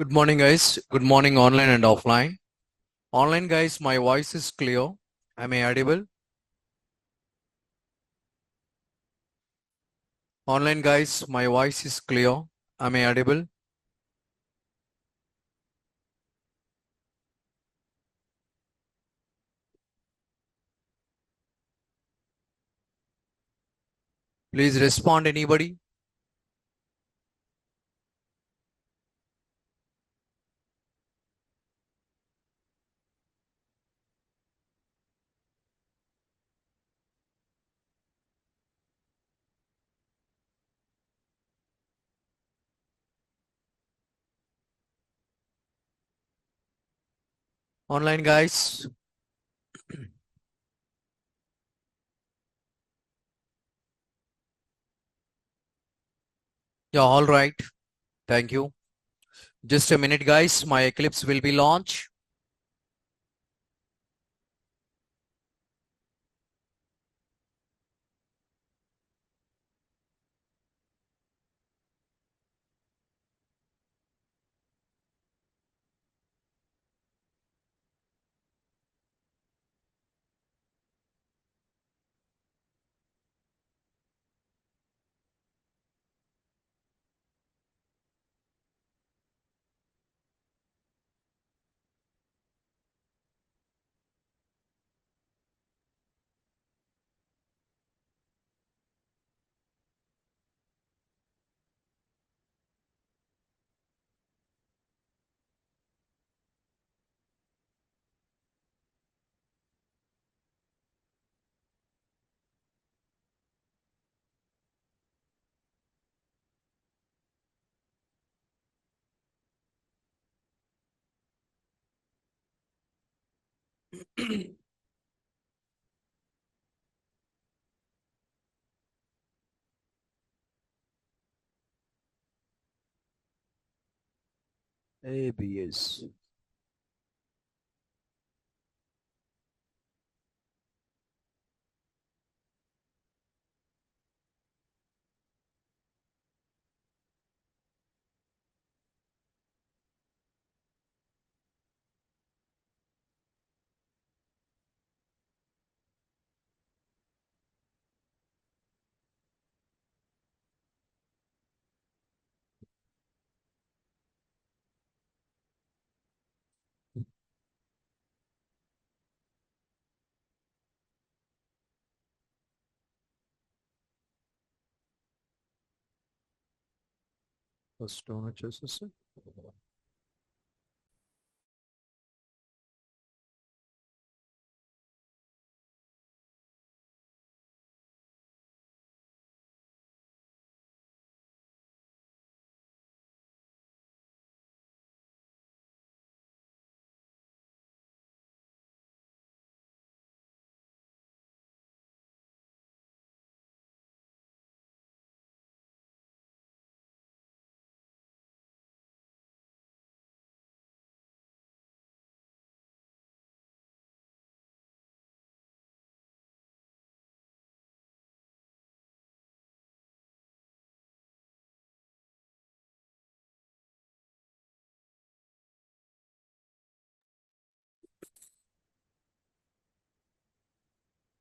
Good morning, guys. Good morning, online and offline. Online, guys, my voice is clear. Am I audible? Online, guys, my voice is clear. Am I audible? Please respond, anybody. Online, guys. Yeah, all right. Thank you. Just a minute, guys. My Eclipse will be launched. ABS. First one వచ్చేసేసి.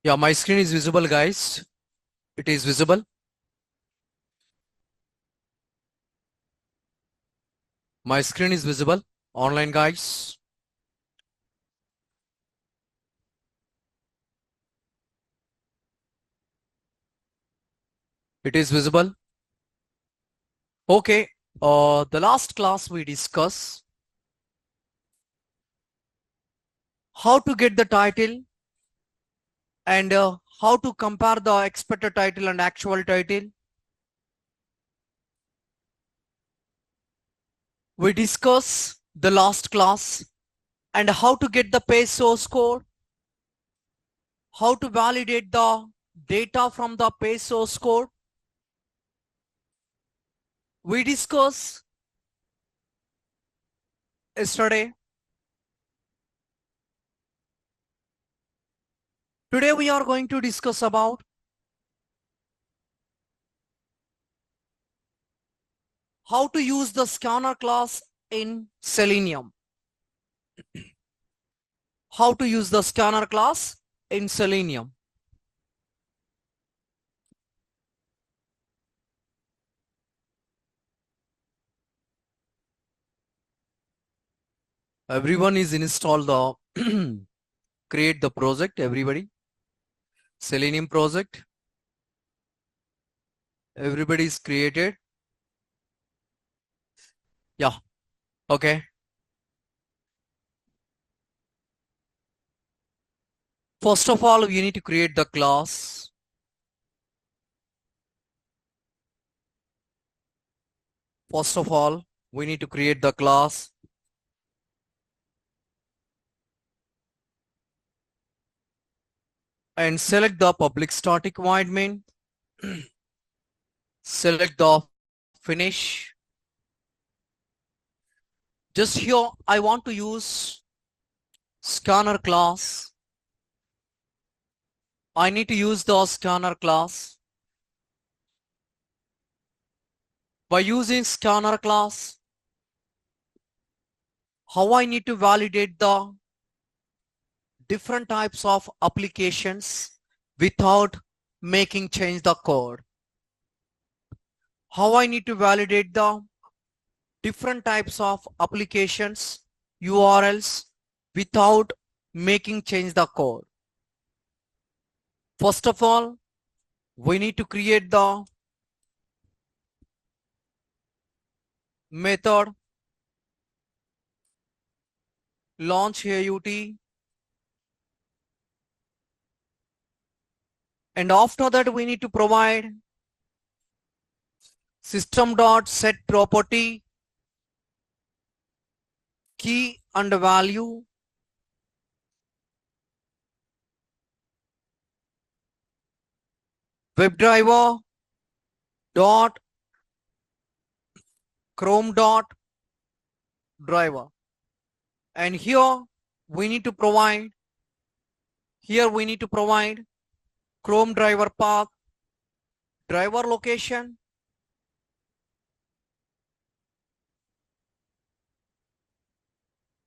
Yeah, my screen is visible, guys. It is visible. My screen is visible. Online, guys. It is visible. Okay. The last class we discussed how to get the title and how to compare the expected title and actual title. We discuss the last class and how to get the page source code, how to validate the data from the page source code. We discuss yesterday. Today we are going to discuss about how to use the scanner class in Selenium. How to use the scanner class in Selenium. Everyone is install the create the project, everybody. Selenium project. Everybody is created. Yeah. Okay. First of all, you need to create the class. First of all, we need to create the class. And select the public static void main. Select the finish. Just here, I want to use scanner class. I need to use the scanner class. By using scanner class, how I need to validate the different types of applications without making change the code. How I need to validate the different types of applications URLs without making change the code. First of all, we need to create the method launch AUT, and after that we need to provide system.setProperty key and value, WebDriver dot Chrome dot driver, and here we need to provide Chrome driver path, driver location,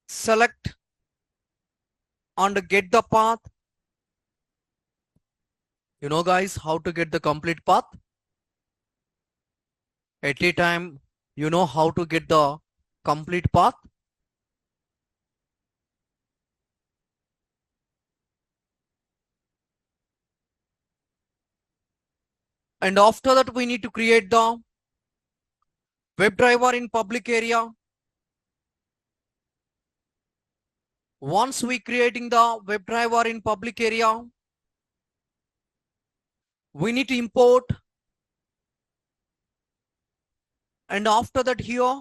select and get the path. You know guys how to get the complete path? At a time, you know how to get the complete path? And after that, we need to create the WebDriver in public area. Once we creating the WebDriver in public area, we need to import, and after that here,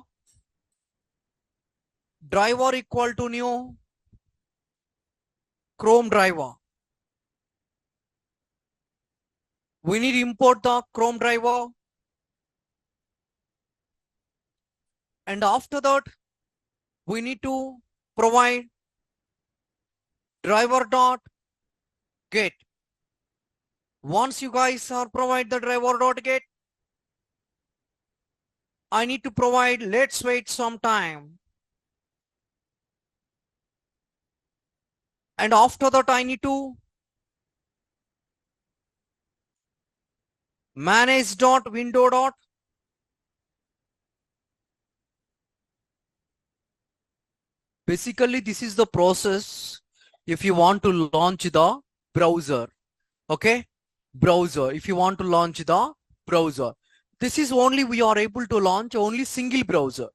driver equal to new Chrome driver. We need to import the Chrome driver, and after that, we need to provide driver dot get. Once you guys are provide the driver dot get, I need to provide let's wait some time. And after that, I need to manage dot window dot. Basically, this is the process if you want to launch the browser. Okay, browser. If you want to launch the browser, this is only we are able to launch only single browser.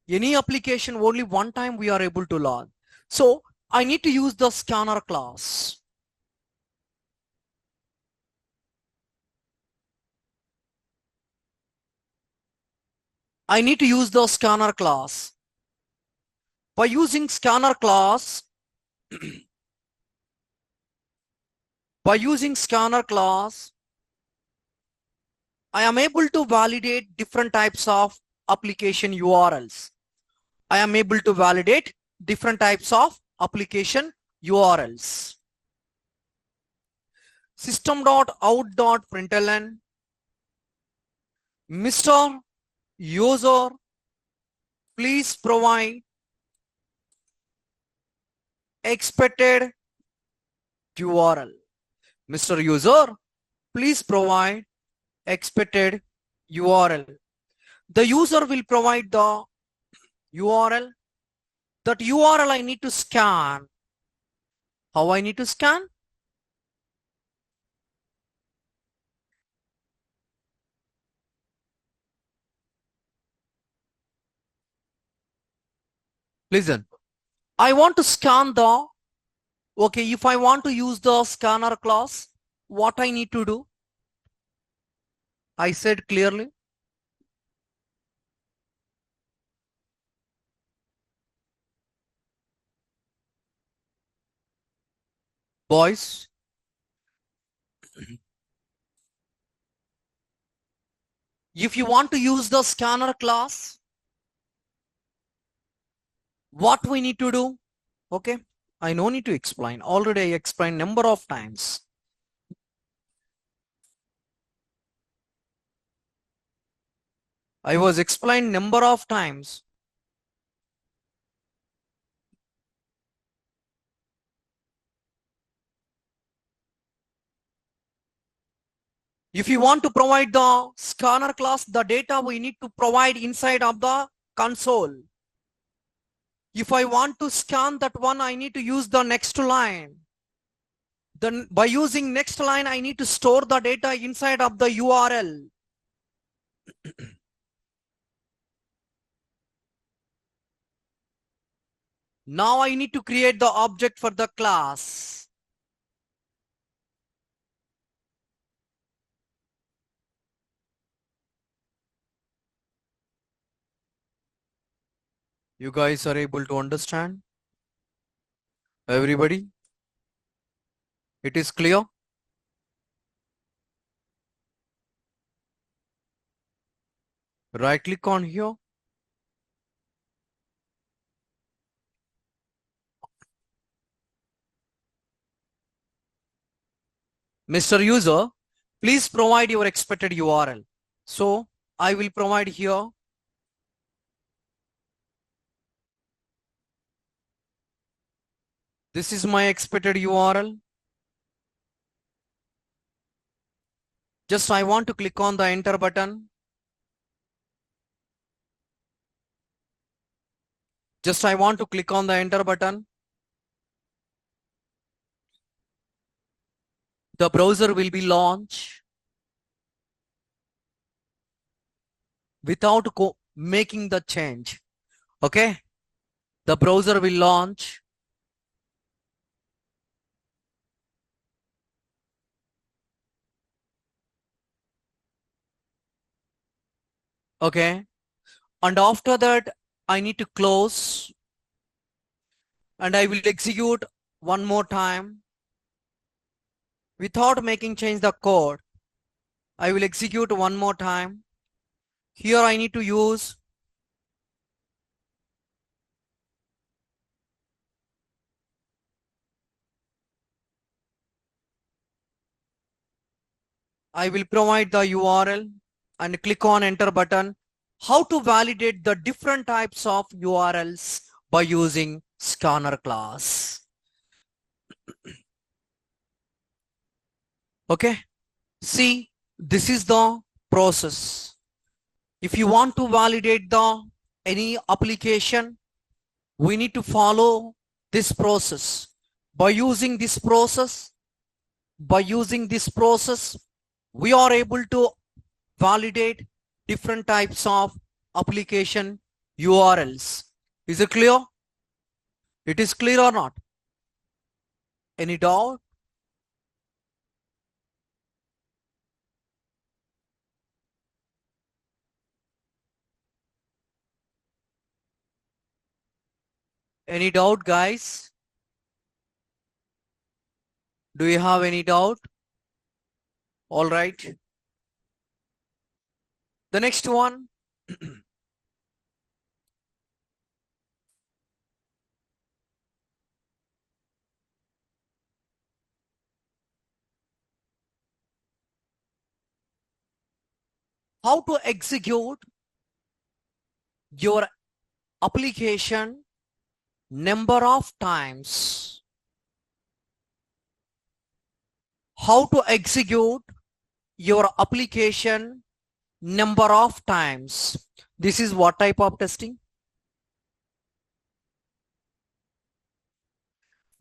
Any application only one time we are able to launch. So I need to use the scanner class. I need to use the scanner class. By using scanner class, I am able to validate different types of application URLs. I am able to validate different types of application URLs. System.out.println Mr. User, please provide expected URL. Mr. User, please provide expected URL. The user will provide the URL. That URL I need to scan. How I need to scan? Listen, I want to scan the, okay, if I want to use the scanner class, what I need to do? I said clearly. Boys, if you want to use the scanner class, what we need to do? Okay, I no need to explain. Already I explained number of times. I was explained number of times. If you want to provide the scanner class, the data we need to provide inside of the console. If I want to scan that one, I need to use the next line. Then by using next line, I need to store the data inside of the URL. Now I need to create the object for the class. You guys are able to understand? Everybody? It is clear? Right click on here. Mr. User, please provide your expected URL. So I will provide here. This is my expected URL. Just I want to click on the enter button. Just I want to click on the enter button. The browser will be launched without making the change. Okay. The browser will launch. Okay. And after that, I need to close and I will execute one more time without making change the code. I will execute one more time. Here I need to use I will provide the URL and click on enter button. How to validate the different types of URLs by using scanner class. Okay. See, this is the process. If you want to validate any application, we need to follow this process. By using this process, we are able to validate different types of application URLs. Is it clear? It is clear or not? Any doubt? Any doubt, guys? Do you have any doubt? All right. The next one. How to execute your application number of times. How to execute your application number of times. This is what type of testing?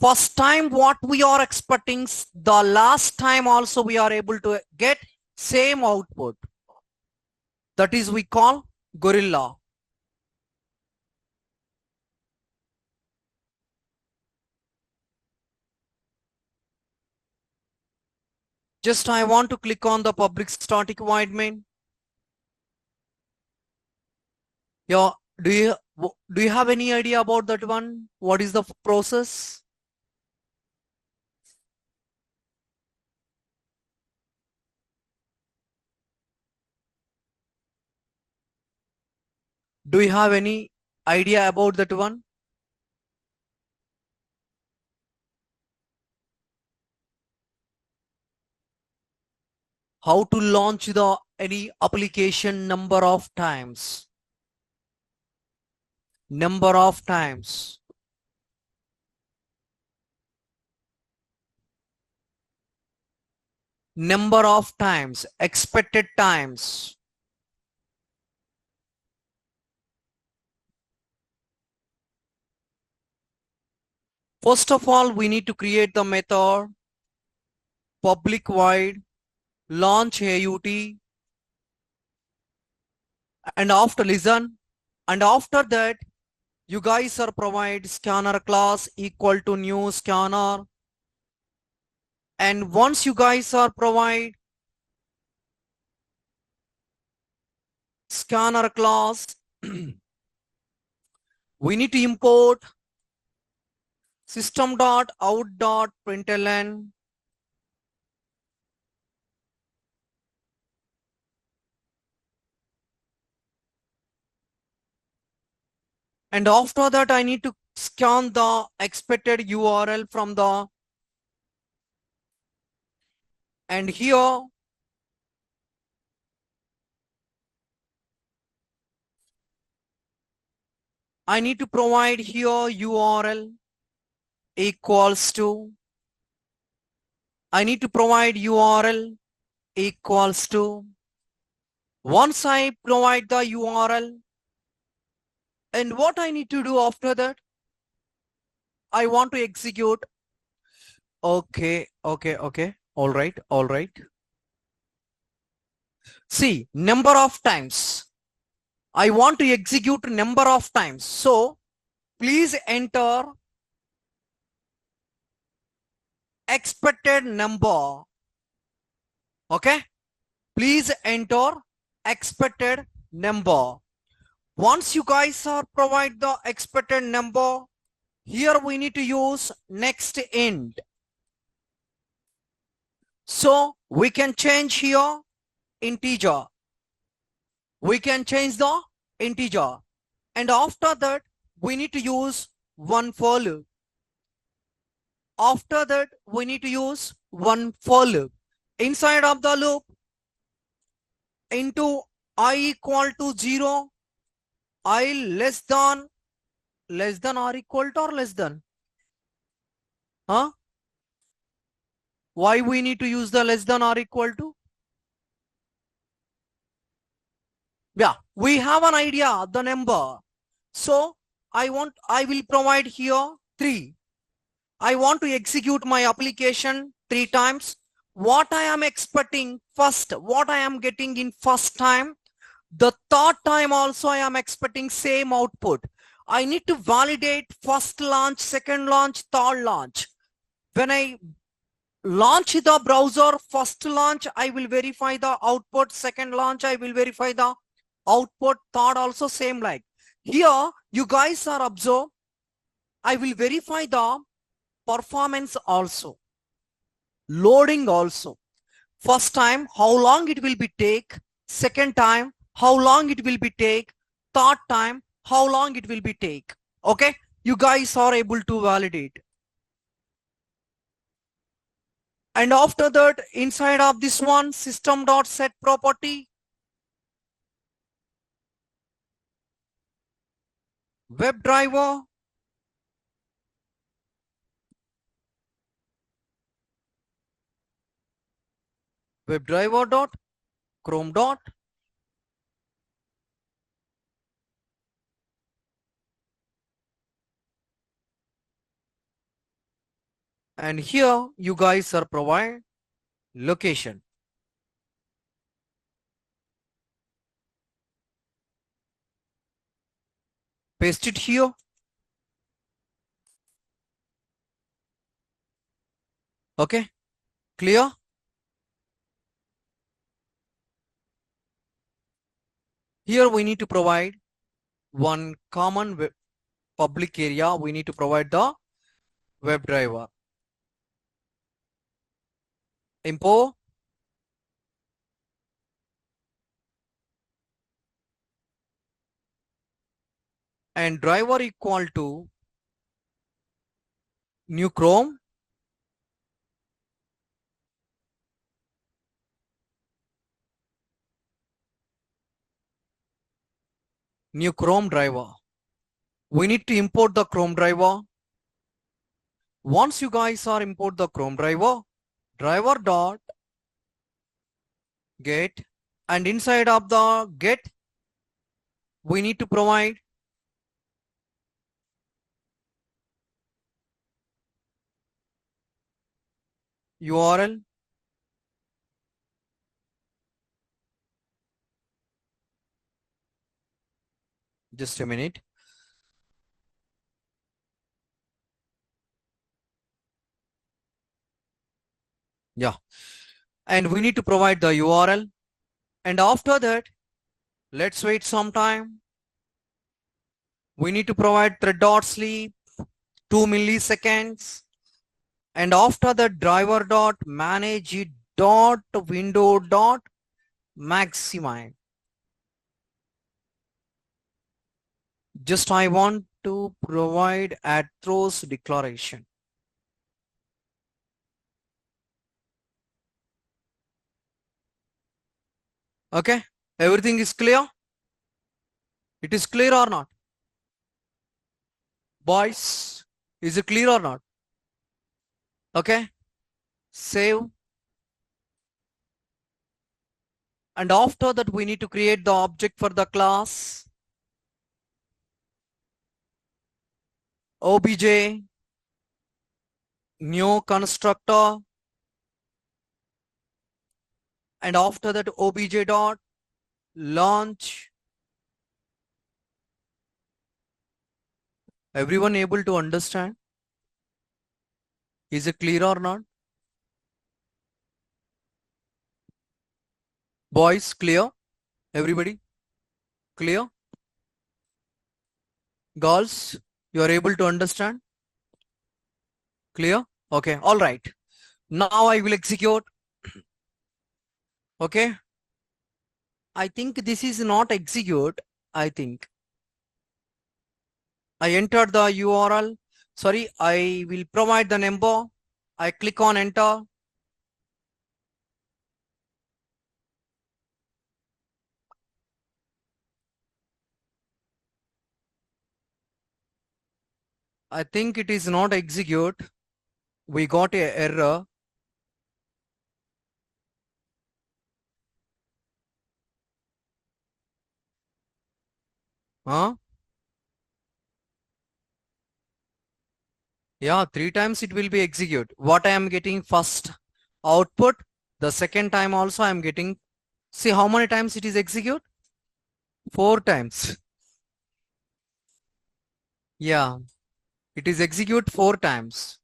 First time what we are expecting, the last time also we are able to get same output. That is we call gorilla. Just I want to click on the public static void main. Yeah, do you have any idea about that one? What is the process? Do you have any idea about that one? How to launch the any application number of times? Number of times. Number of times, expected times. First of all, we need to create the method public void launch AUT, and after listen, and after that you guys are provide scanner class equal to new scanner, and once you guys are provide scanner class we need to import system.out.println, and after that I need to scan the expected URL from the, and here I need to provide here URL equals to, I need to provide URL equals to, once I provide the URL, and what I need to do after that, I want to execute. Okay. All right. See, number of times. I want to execute number of times. So please enter expected number. Okay. Please enter expected number. Once you guys are provide the expected number, here we need to use next int. So we can change here integer. We can change the integer, and after that we need to use one for loop. After that we need to use one for loop. Inside of the loop, into I equal to 0, I less than or equal to or less than. Why we need to use the less than or equal to? Yeah, we have an idea the number. So I will provide here 3. I want to execute my application 3 times. What I am expecting first, what I am getting in first time, the third time also I am expecting same output. I need to validate first launch, second launch, third launch. When I launch the browser, first launch, I will verify the output. Second launch, I will verify the output. Third also same like. Here, you guys are observe. I will verify the performance also. Loading also. First time, how long it will be take. Second time, how long it will be take. Third time, how long it will be take. Okay, you guys are able to validate. And after that, inside of this one, system.set property, WebDriver, WebDriver dot Chrome dot, and here you guys are provide location. Paste it here. Okay, clear? Here we need to provide one common web public area. We need to provide the WebDriver. Import and driver equal to new Chrome, new Chrome driver. We need to import the Chrome driver. Once you guys are import the Chrome driver, driver dot get, and inside of the get, we need to provide URL, just a minute. Yeah, and we need to provide the URL, and after that, let's wait some time. We need to provide thread.sleep 2 milliseconds, and after the driver dot manage it dot window dot maximize. Just I want to provide at throws declaration. Okay, everything is clear? It is clear or not? Boys, is it clear or not? Okay, save. And after that, we need to create the object for the class. OBJ, new constructor. And after that, OBJ dot launch. Everyone able to understand? Is it clear or not? Boys, clear? Everybody? Clear? Girls, you are able to understand? Clear? Okay, all right. Now I will execute. Okay. I think this is not execute. I think I entered the URL. Sorry, I will provide the number. I click on enter. I think it is not execute. We got a error. Huh? Yeah, 3 times it will be execute. What I am getting first output, the second time also I am getting. See how many times it is execute? 4 times. Yeah, it is execute 4 times.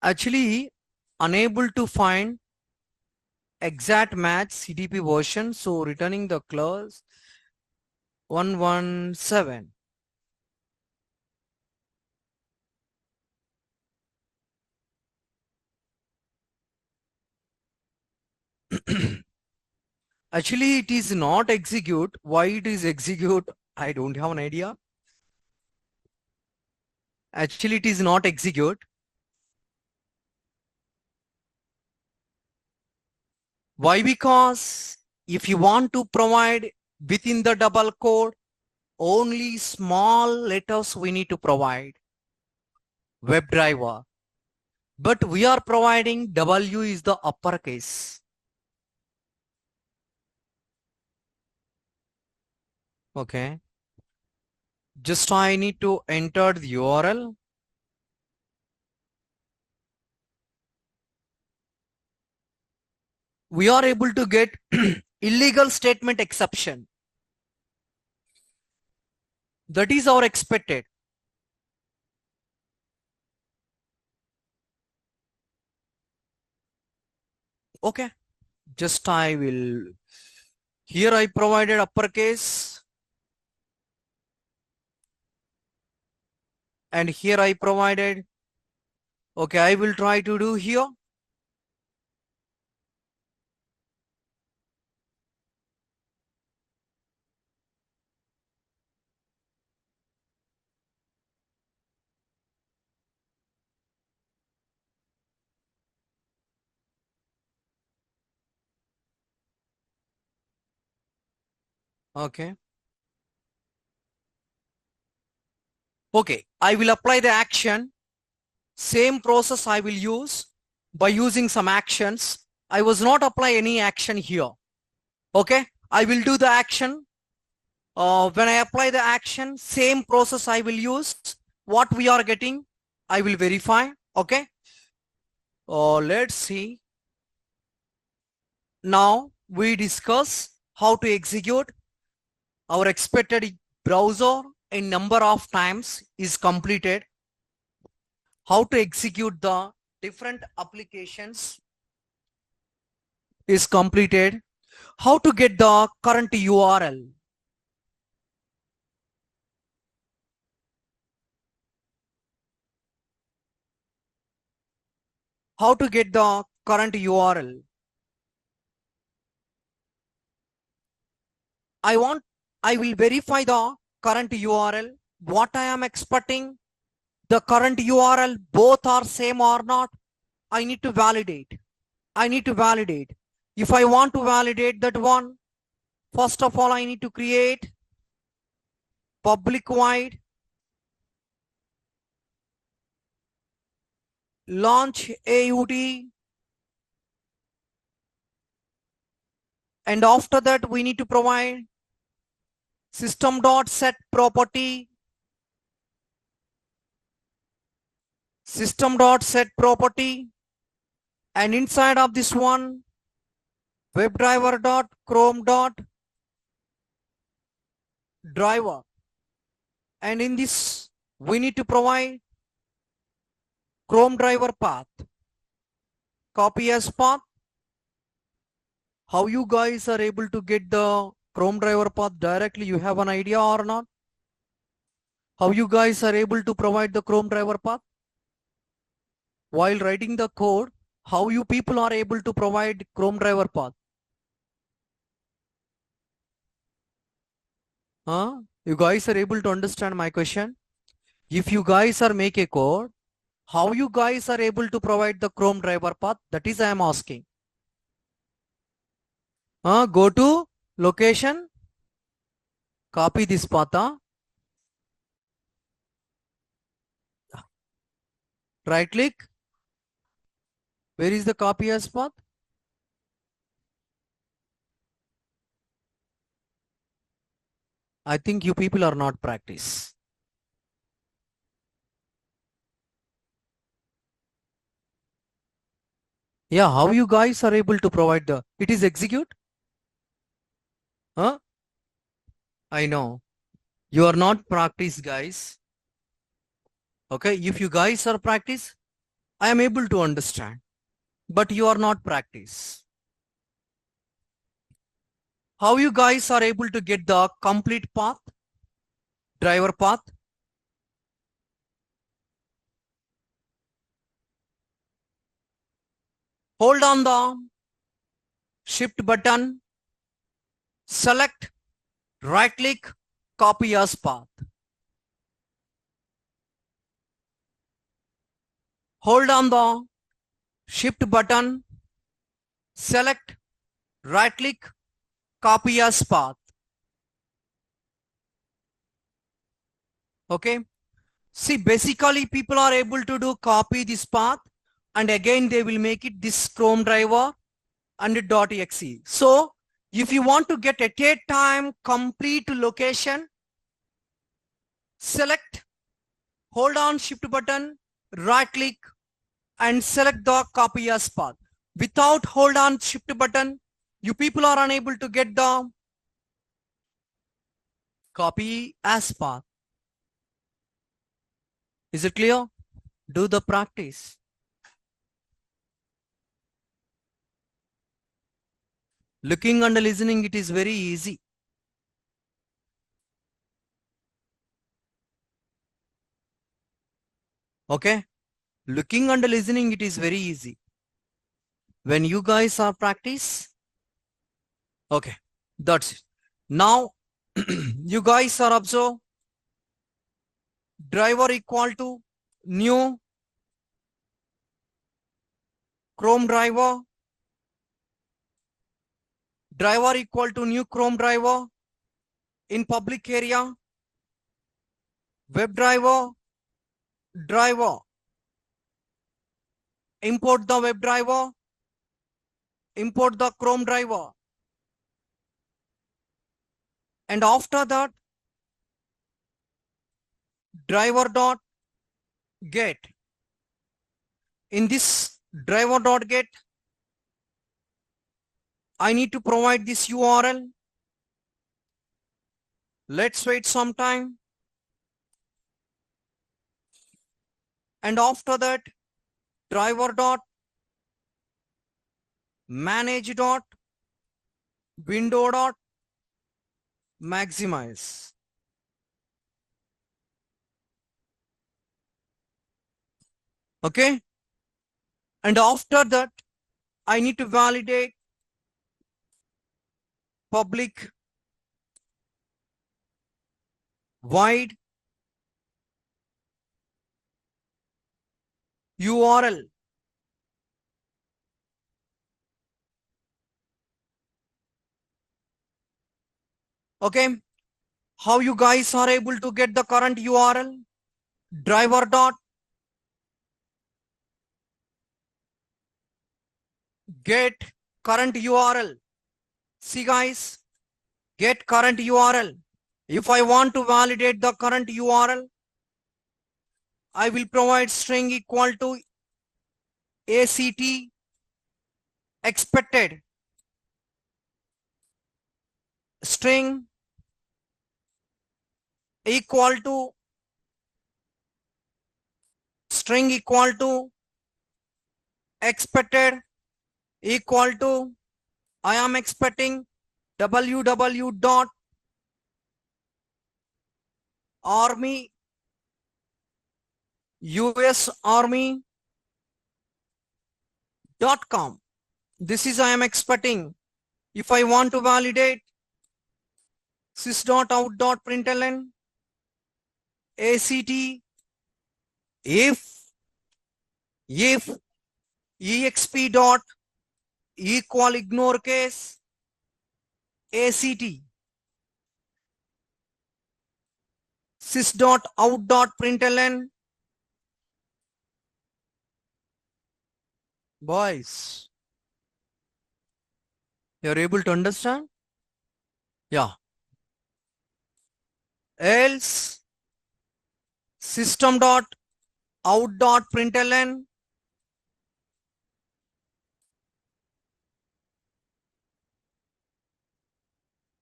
Actually, unable to find exact match CDP version. So returning the class 117. Actually, it is not execute. Why it is execute? I don't have an idea. Actually, it is not execute. Why? Because if you want to provide within the double code, only small letters we need to provide. WebDriver. But we are providing W is the uppercase. Okay. Just I need to enter the URL. We are able to get illegal statement exception. That is our expected. Okay. Just I will, here I provided uppercase. And here I provided, okay, I will try to do here. Okay. Okay, I will apply the action. Same process I will use by using some actions. I was not apply any action here. Okay, I will do the action. When I apply the action, same process I will use. What we are getting, I will verify. Okay. Let's see. Now we discuss how to execute our expected browser in number of times is completed. How to execute the different applications is completed. How to get the current URL. How to get the current URL. I will verify the current URL. What I am expecting, the current URL, both are same or not. I need to validate. If I want to validate that one, first of all, I need to create public void launch AUT, and after that we need to provide system.set property, and inside of this one webdriver.chrome.driver, and in this we need to provide Chrome driver path. Copy as path. How you guys are able to get the Chrome driver path directly? You have an idea or not? How you guys are able to provide the Chrome driver path? While writing the code, how you people are able to provide Chrome driver path? You guys are able to understand my question? If you guys are make a code, how you guys are able to provide the Chrome driver path? That is I am asking. Go to location, copy this path, right click. Where is the copy as path? I think you people are not practice. Yeah, how you guys are able to provide the, it is execute? I know. You are not practice, guys. Okay, if you guys are practice, I am able to understand. But you are not practice. How you guys are able to get the complete path, driver path? Hold on the shift button, select, right click, copy as path. Hold on the shift button, select, right click, copy as path. Okay. See, basically people are able to do copy this path and again they will make it this Chrome driver and .exe. So if you want to get at a time complete location, select, hold on shift button, right click and select the copy as path. Without hold on shift button, you people are unable to get the copy as path. Is it clear? Do the practice. Looking and listening, it is very easy. Okay. Looking and listening, it is very easy. When you guys are practice, okay, that's it. Now, you guys are observe driver equal to new Chrome driver, driver equal to new Chrome driver in public area, web driver, driver, import the web driver, import the Chrome driver. And after that, driver dot get. In this driver dot get, I need to provide this URL. Let's wait some time. And after that, driver dot manage dot window dot maximize. Okay. And after that, I need to validate public void URL. Okay. How you guys are able to get the current URL? Driver dot get current URL. See guys, get current URL. If I want to validate the current URL, I will provide string equal to ACT expected string equal to string equal to expected equal to I am expecting www dot army US Army .com. This is I am expecting. If I want to validate sys.out.println ACT if exp dot equal ignore case ACT sys.out.println. Boys, you're able to understand? Yeah. Else system.out.println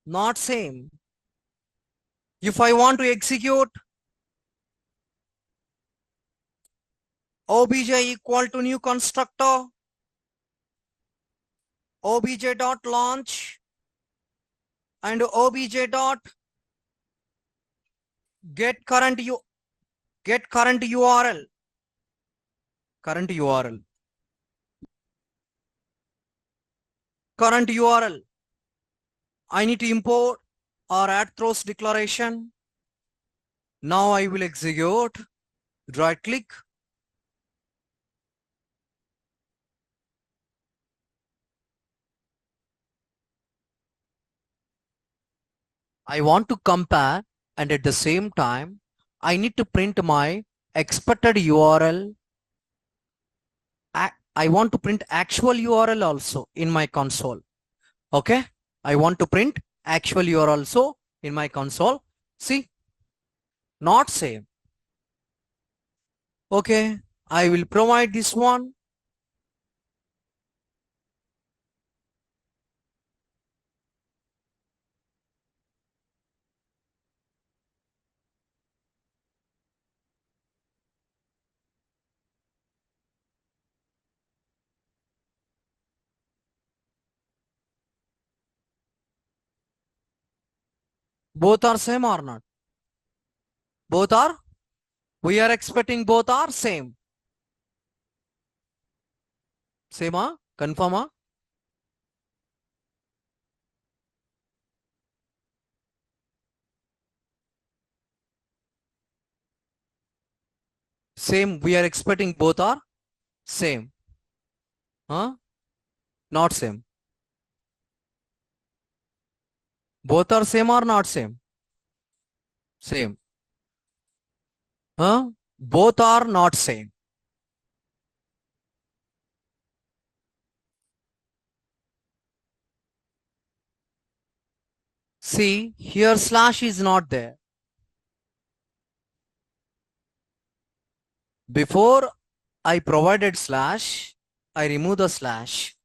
not same. If I want to execute obj equal to new constructor obj dot launch and obj dot get current URL current URL I need to import or add throws declaration. Now I will execute, right click, I want to compare, and at the same time, I need to print my expected URL. I want to print actual URL also in my console. Okay. I want to print actual URL also in my console. See, not same. Okay. I will provide this one. Both are same or not? Both are? We are expecting both are same. Same, huh? Confirm, huh? Same. We are expecting both are same. Huh? Not same. Both are same or not same? Same. Huh? Both are not same. See, here slash is not there. Before I provided slash, I remove the slash.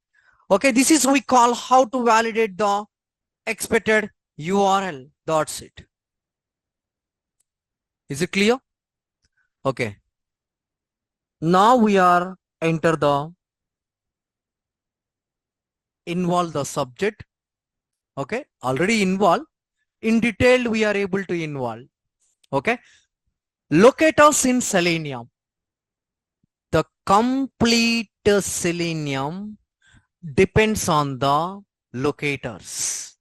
Okay, this is we call how to validate the expected URL. That's it. Is it clear? Okay. Now we are enter the involve the subject. Okay, already involved. In detail, we are able to involve. Okay, locators in Selenium. The complete Selenium depends on the locators.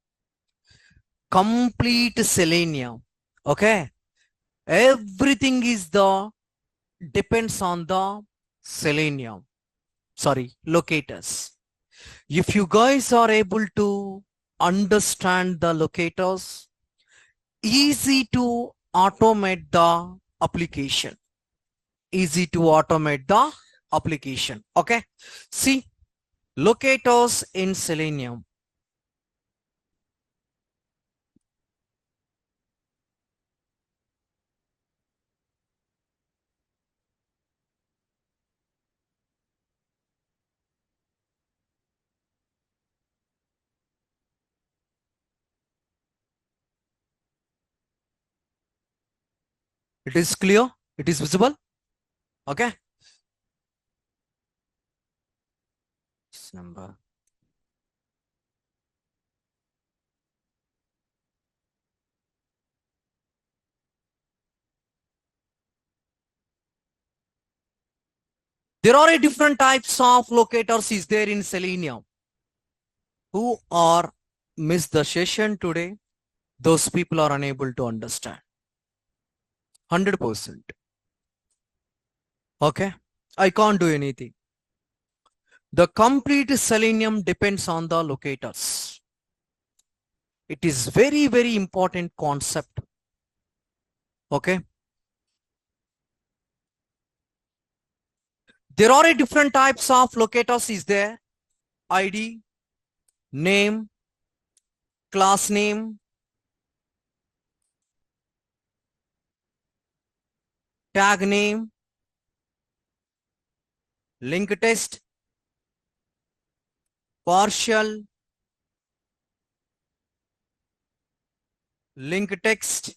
Complete Selenium. Okay, everything is the depends on the Selenium. Sorry, locators. If you guys are able to understand the locators, easy to automate the application. Easy to automate the application. Okay. See, locators in Selenium. It is clear. It is visible. Okay. This number. There are a different types of locators is there in Selenium. Who are missed the session today? Those people are unable to understand. 100%. Okay. I can't do anything. The complete Selenium depends on the locators. It is very, very important concept. Okay. There are a different types of locators is there. ID, name, class name, tag name, link test, partial, link text,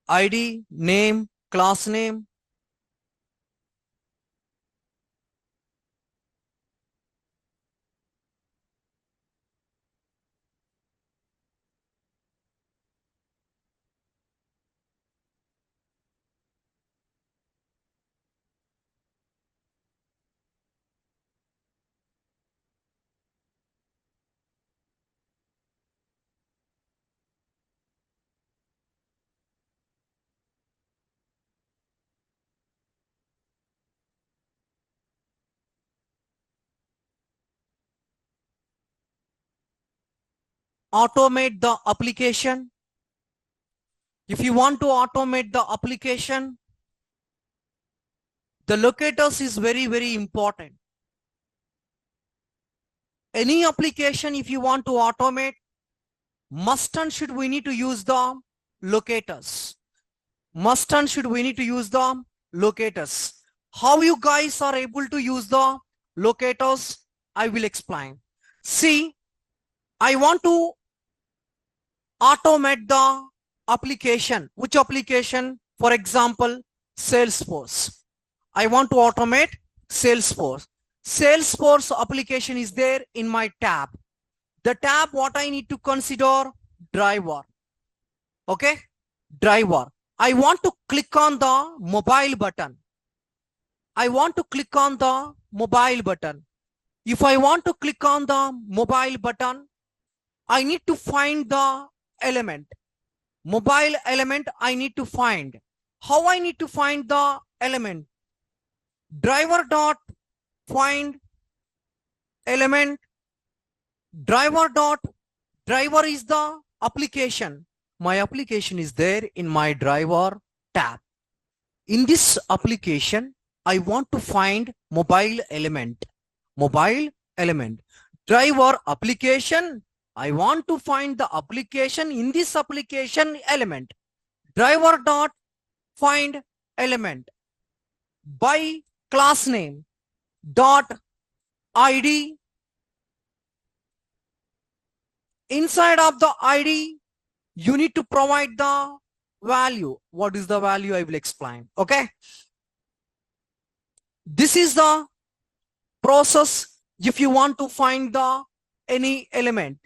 ID, name, class name. Automate the application. If you want to automate the application, the locators is very, very important. Any application, if you want to automate, must and should we need to use the locators. Must and should we need to use the locators. How you guys are able to use the locators, I will explain. See, I want to automate the application. Which application? For example, Salesforce. I want to automate Salesforce. Salesforce application is there in my tab. The tab, what I need to consider? Driver. Okay, driver. I want to click on the mobile button. I want to click on the mobile button. If I want to click on the mobile button, I need to find the element. Mobile element I need to find. How I need to find the element? Driver dot find element. Driver is the application. My application is there in my driver tab. In this application, I want to find mobile element. Mobile element. Driver application. I want to find the application in this application element. Driver dot find element by class name dot ID. Inside of the ID, you need to provide the value. What is the value? I will explain. Okay. This is the process if you want to find the any element.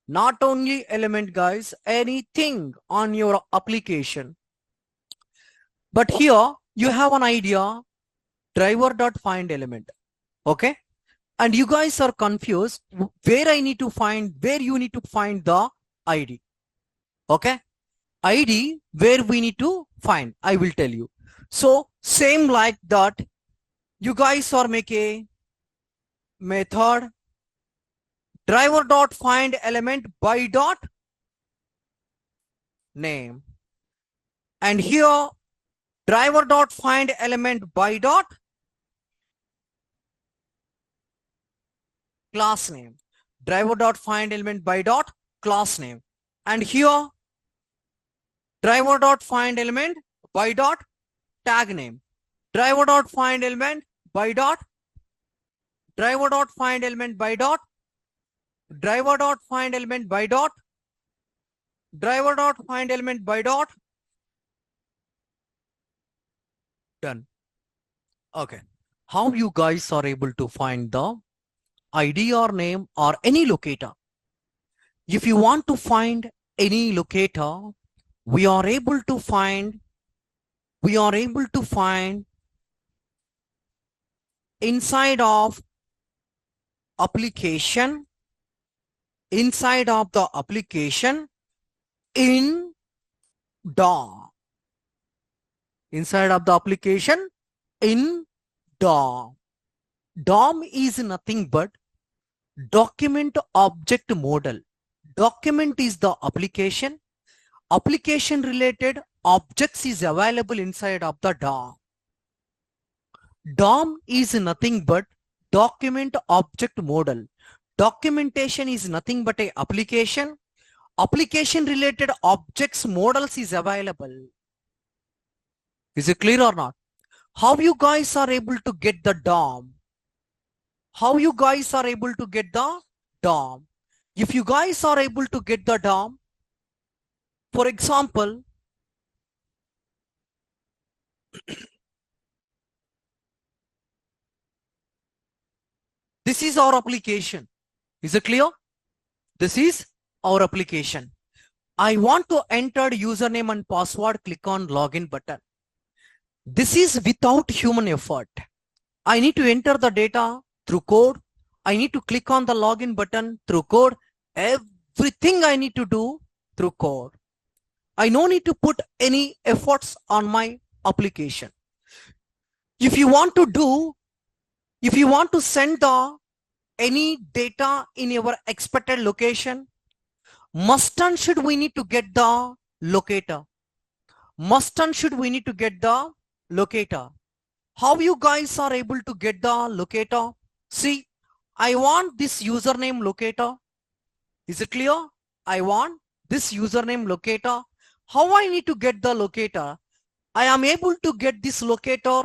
Not only element, guys, anything on your application. But here you have an idea, driver.find element. Okay. And you guys are confused where I need to find, where you need to find the ID. Okay. ID, where we need to find, I will tell you. So same like that, you guys are make a method driver dot find element by dot name, and here driver dot find element by dot class name. Driver dot find element by dot class name, and here driver dot find element by dot tag name. Driver dot find element by dot driver dot find element by dot driver dot find element by dot driver dot find element by dot. Done. Okay. How you guys are able to find the ID or name or any locator? If you want to find any locator, we are able to find inside of application, inside of the application in DOM. Inside of the application in DOM. DOM is nothing but document object model. Document is the application. Application related objects is available inside of the DOM. DOM is nothing but document object model. Documentation is nothing but a application. Application related objects models is available. Is it clear or not? How you guys are able to get the DOM? How you guys are able to get the DOM? If you guys are able to get the DOM, for example, this is our application. Is it clear? This is our application. I want to enter username and password, click on login button. This is without human effort. I need to enter the data through code. I need to click on the login button through code. Everything I need to do through code. I no need to put any efforts on my application. If you want to send the any data in your expected location, must and should we need to get the locator. Must and should we need to get the locator. How you guys are able to get the locator? See, I want this username locator. Is it clear? I want this username locator. How I need to get the locator? I am able to get this locator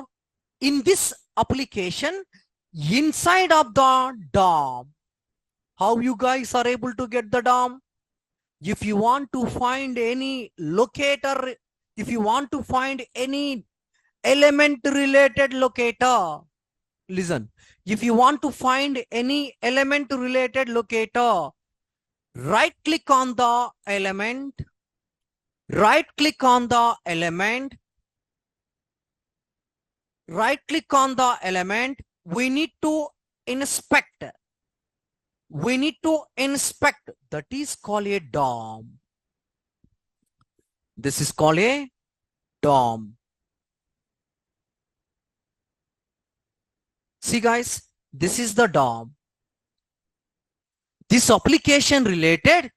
in this application inside of the DOM. How you guys are able to get the DOM? If you want to find any locator, if you want to find any element related locator, listen, if you want to find any element related locator, right click on the element, right click on the element, right click on the element. We need to inspect, we need to inspect. That is called a DOM. This is called a DOM. See guys, this is the DOM. This application related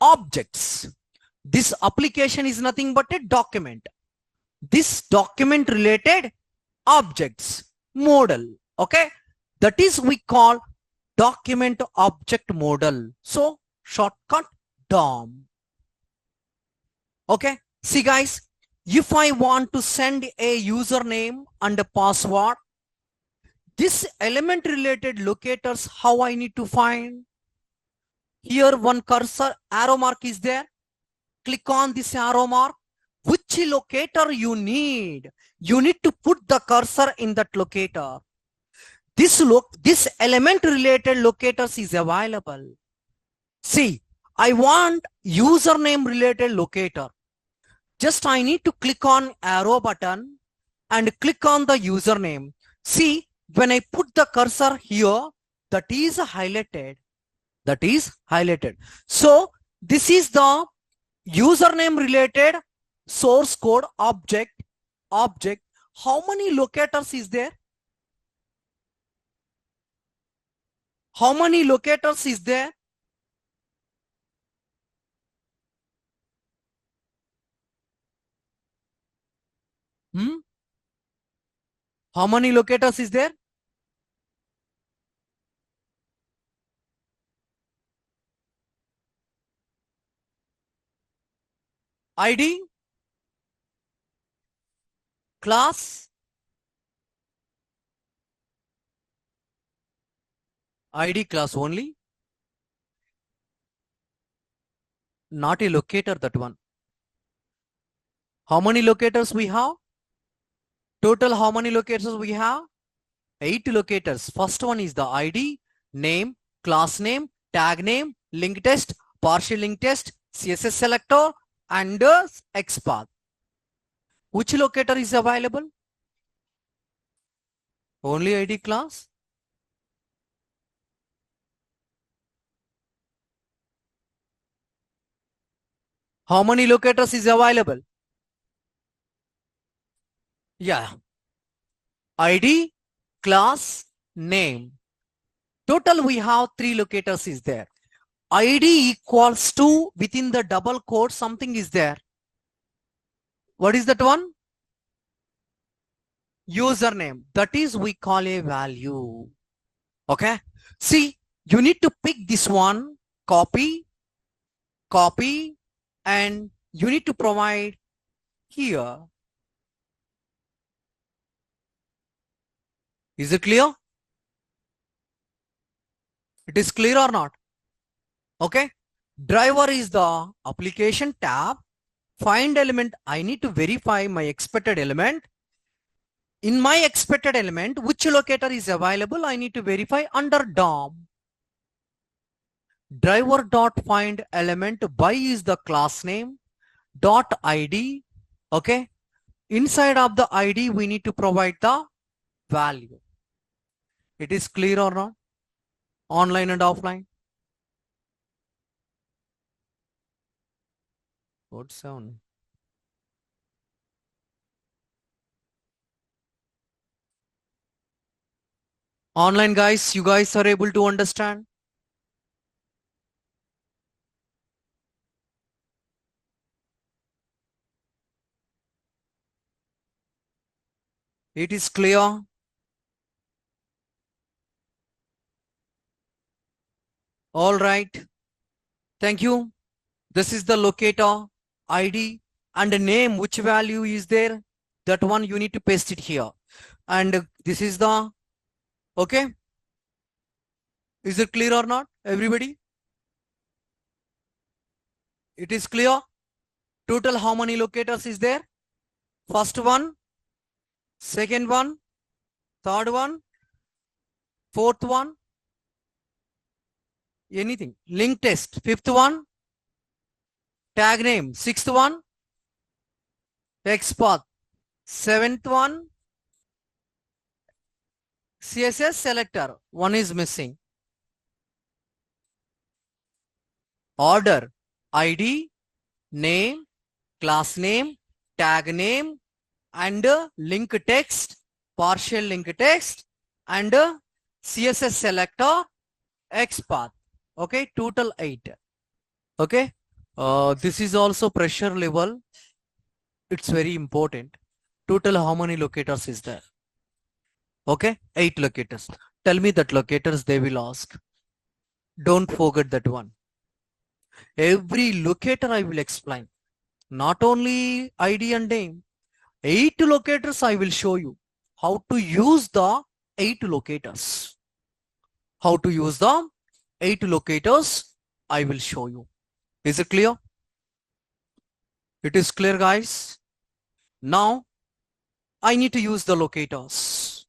objects. This application is nothing but a document. This document related objects model. Okay, that is we call document object model. So shortcut DOM. Okay, see guys, if I want to send a username and a password, this element related locators, how I need to find? Here one cursor arrow mark is there. Click on this arrow mark. Which locator you need? You need to put the cursor in that locator. This element related locators is available. See, I want username related locator. Just I need to click on arrow button and click on the username. See, when I put the cursor here, that is highlighted. That is highlighted. So this is the username related source code object. How many locators is there? How many locators is there? How many locators is there? ID, class, ID class only, not a locator, that one. How many locators we have? Total how many locators we have? 8 locators. First one is the ID, name, class name, tag name, link test, partial link test, CSS selector, and XPath. Which locator is available? Only ID class. How many locators is available? Yeah. ID, class, name. Total we have 3 locators is there. ID equals to, within the double quote something is there. What is that one? Username. That is we call a value. Okay. See, you need to pick this one, copy, and you need to provide here. Is it clear? It is clear or not? Okay. Driver is the application tab. Find element. I need to verify my expected element. In my expected element, which locator is available, I need to verify under DOM. Driver dot find element by is the class name dot ID. Okay. Inside of the ID, we need to provide the value. It is clear or not? Online and offline. What sound? Online guys, you guys are able to understand? It is clear. All right. Thank you. This is the locator ID and the name, which value is there. That one you need to paste it here. And this is the, okay. Is it clear or not, everybody? It is clear. Total how many locators is there? First one, second one, third one, fourth one, anything. Link test, fifth one, tag name, sixth one, text path, seventh one, CSS selector, one is missing. Order, ID, name, class name, tag name, and link text, partial link text, and CSS selector, XPath. Okay, total 8. Okay, this is also pressure level. It's very important. Total how many locators is there? Okay, 8 locators. Tell me that locators they will ask. Don't forget that one. Every locator I will explain. Not only ID and name. 8 locators I will show you. How to use the 8 locators. How to use the 8 locators I will show you. Is it clear? It is clear, guys. Now I need to use the locators.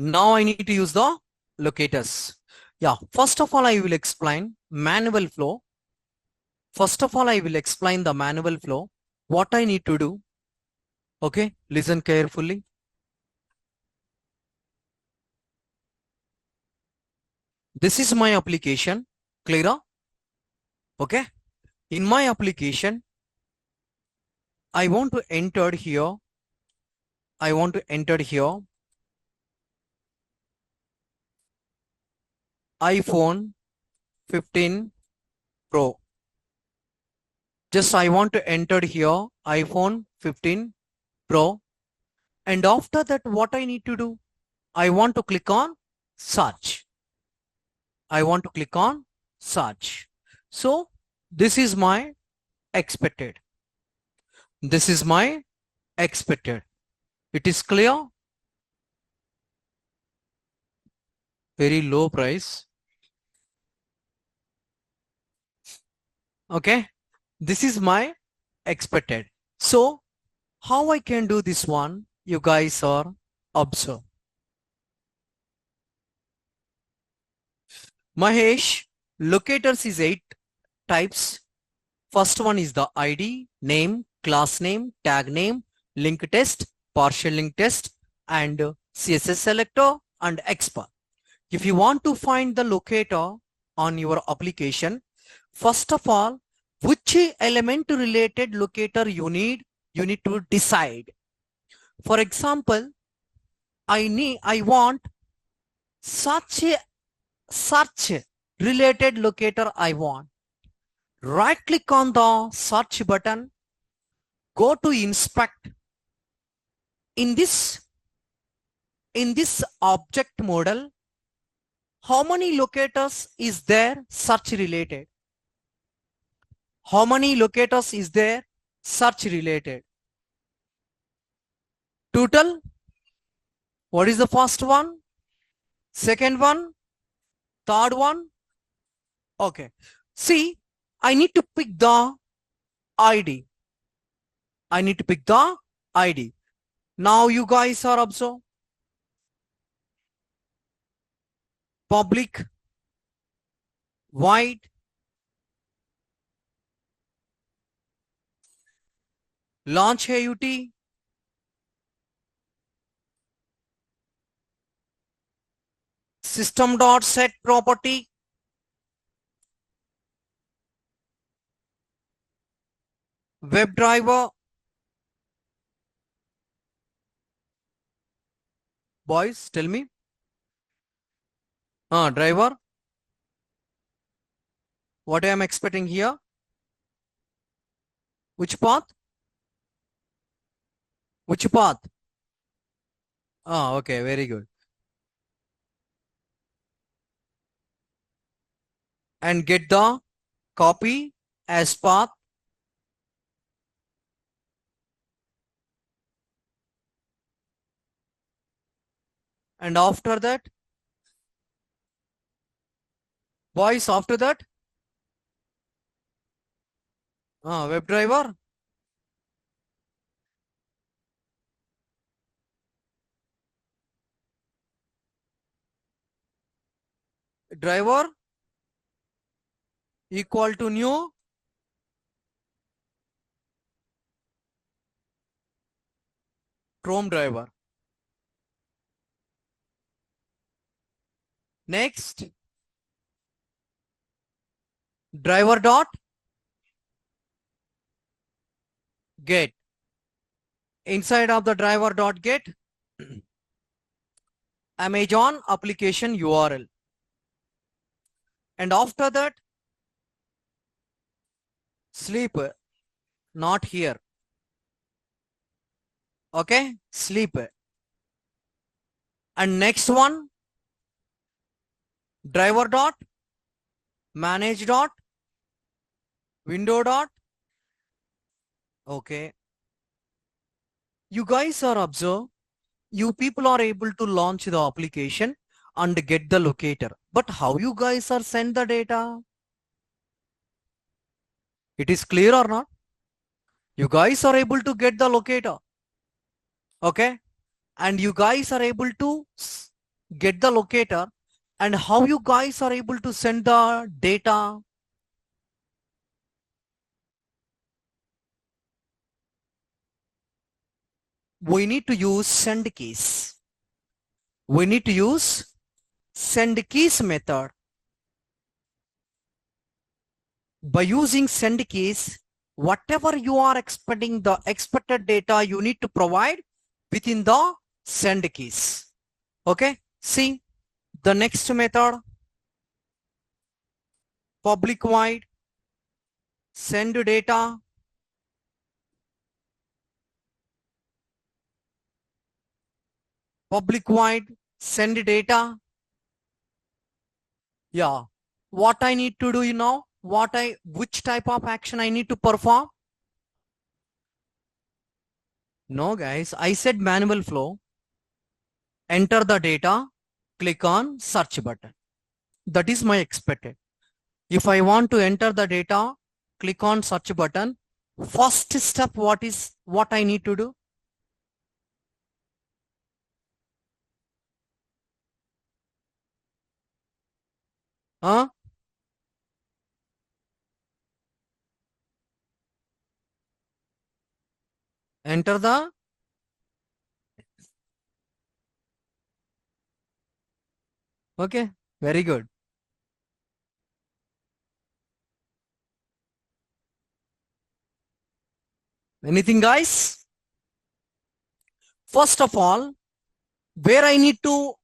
Now I need to use the locators. Yeah, first of all, I will explain manual flow. First of all, I will explain the manual flow. What I need to do. Okay, listen carefully. This is my application. Clear? Okay. In my application, I want to enter here. I want to enter here iPhone 15 Pro. Just I want to enter here iPhone 15 Pro. And after that, what I need to do? I want to click on search. I want to click on search. So this is my expected. This is my expected. It is clear? Very low price. Okay. This is my expected. So how I can do this one? You guys are observe. Mahesh, locators is 8 types. First one is the ID, name, class name, tag name, link test, partial link test, and CSS selector and XPath. If you want to find the locator on your application, first of all, which element related locator you need to decide. For example, I want such related locator I want. Right click on the search button, go to inspect. In this object model, how many locators is there search related? How many locators is there search related? Total. What is the first one? Second one? Third one? Okay. See, I need to pick the ID. I need to pick the ID. Now you guys are observe. Public, void, launch AUT, system.set property, WebDriver, Boys, tell me. Driver. What I am expecting here? Which path? Which path? Okay, very good. And get the copy as path. And after that, boys, after that, WebDriver. Driver equal to new Chrome driver. Next, driver dot get. Inside of the driver dot get, Amazon application URL. And after that, sleep, not here. Okay, sleep. And next one, driver dot manage dot window dot. Okay, you guys are observe, you people are able to launch the application and get the locator, but how you guys are send the data? It is clear or not? You guys are able to get the locator, okay, and you guys are able to get the locator, and how you guys are able to send the data? We need to use send keys. We need to use send keys method. By using send keys, whatever you are expecting, the expected data you need to provide within the send keys. Okay, see the next method, public void send data, public void send data. Yeah, what I need to do, you know, which type of action I need to perform? No guys, I said manual flow. Enter the data, click on search button. That is my expected. If I want to enter the data, click on search button. First step, what I need to do? Enter the okay, very good. Anything guys? First of all, where I need to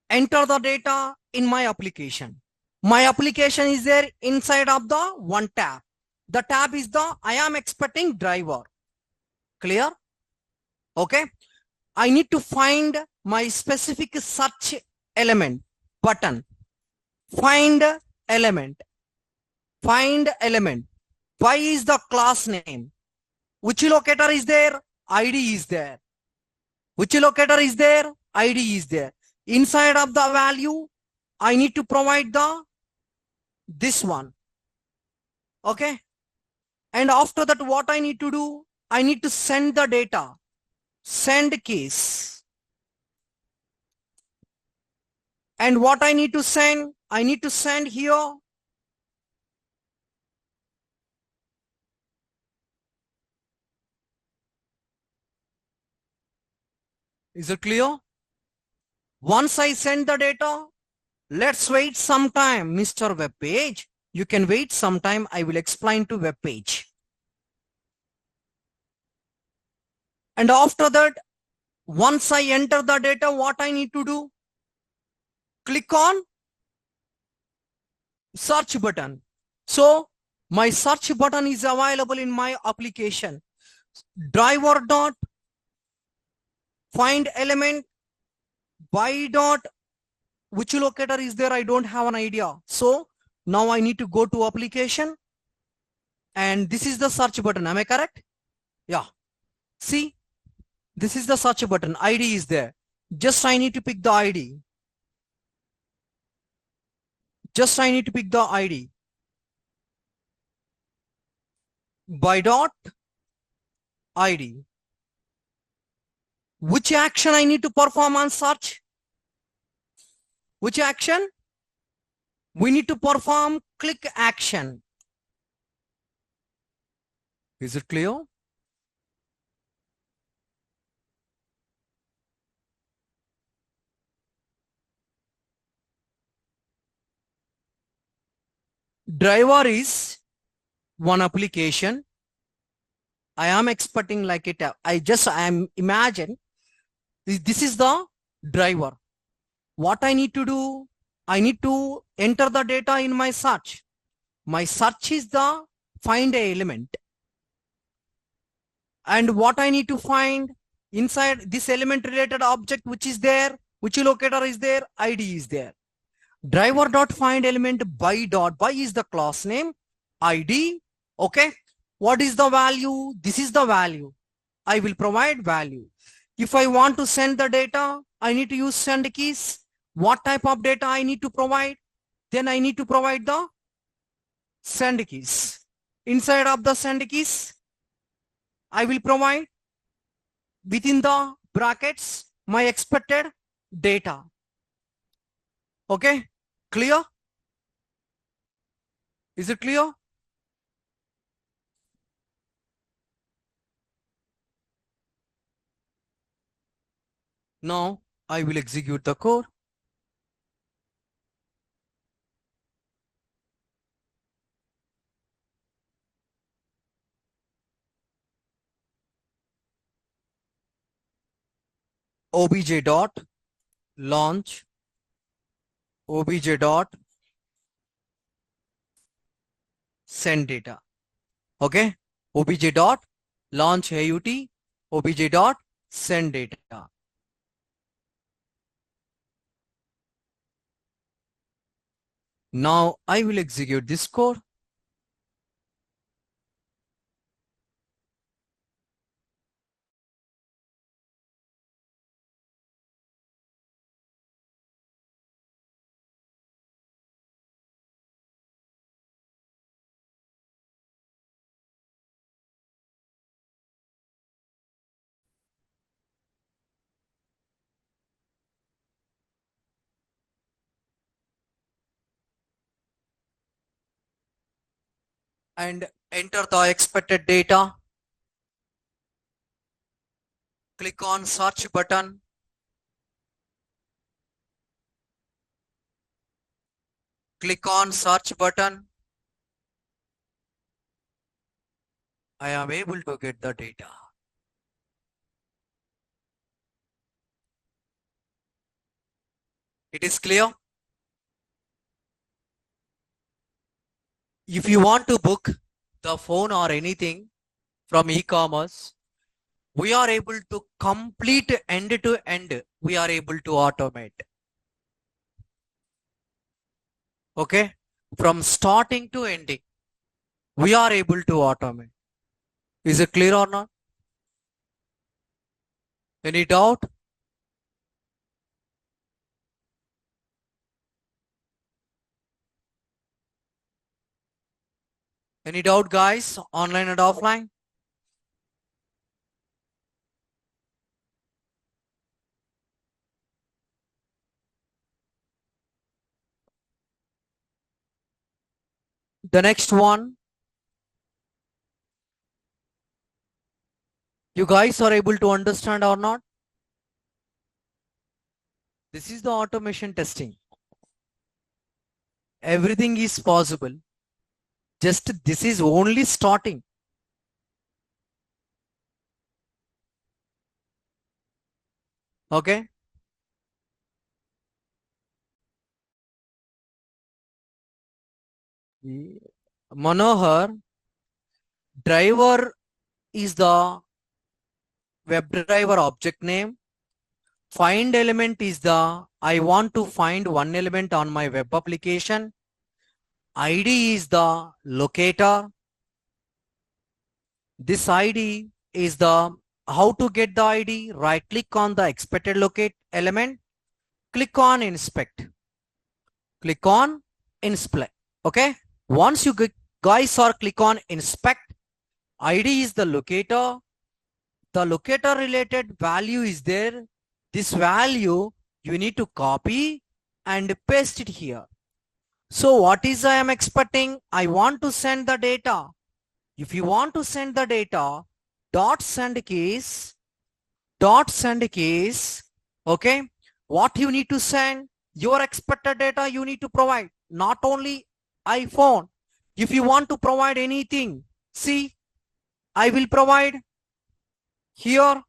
enter the data in my application. My application is there inside of the one tab. The tab is the I am expecting driver. Clear? Okay. I need to find my specific search element button. Find element. Find element. Why is the class name? Which locator is there? ID is there. Which locator is there? ID is there. Inside of the value, I need to provide this one. Okay. And after that, what I need to do? I need to send the data. Send keys. And what I need to send? I need to send here. Is it clear? Once I send the data, let's wait some time, Mr. Web Page. You can wait some time. I will explain to web page. And after that, Once I enter the data, what I need to do? Click on search button. So my search button is available in my application. Driver dot find element by dot which locator is there? I don't have an idea. So now I need to go to application and this is the search button. Am I correct? Yeah. See, this is the search button. ID is there. Just I need to pick the ID. Just I need to pick the ID. By dot ID. Which action I need to perform on search? Which action? We need to perform click action. Is it clear? Driver is one application. I am expecting like it. I am imagine this is the driver. What I need to do? I need to enter the data in my search. My search is the find a element. And what I need to find inside this element related object which is there, which locator is there, ID is there. Driver dot find element by dot by is the class name, ID. Okay. What is the value? This is the value. I will provide value. If I want to send the data, I need to use send keys. What type of data I need to provide? Then I need to provide the send keys. Inside of the send keys, I will provide within the brackets my expected data. Okay, clear? Is it clear? Now I will execute the code. Obj dot launch obj dot send data. Okay, obj dot launch AUT obj dot send data. Now I will execute this code. And enter the expected data. Click on search button. Click on search button. I am able to get the data. It is clear? If you want to book the phone or anything from e-commerce, we are able to complete end to end. We are able to automate. Okay. From starting to ending, we are able to automate. Is it clear or not? Any doubt? Any doubt, guys? Online and offline? The next one, you guys are able to understand or not? This is the automation testing. Everything is possible. Just this is only starting. Okay. Manohar, driver is the WebDriver object name. Find element is the I want to find one element on my web application. ID is the locator. This ID is the how to get the ID. Right click on the expected locate element. Click on inspect. Click on inspect. Okay. Once you guys are click on inspect, ID is the locator. The locator related value is there. This value you need to copy and paste it here. So what is I am expecting? I want to send the data. If you want to send the data, dot send case, okay? What you need to send? Your expected data you need to provide, not only iPhone. If you want to provide anything, see, I will provide here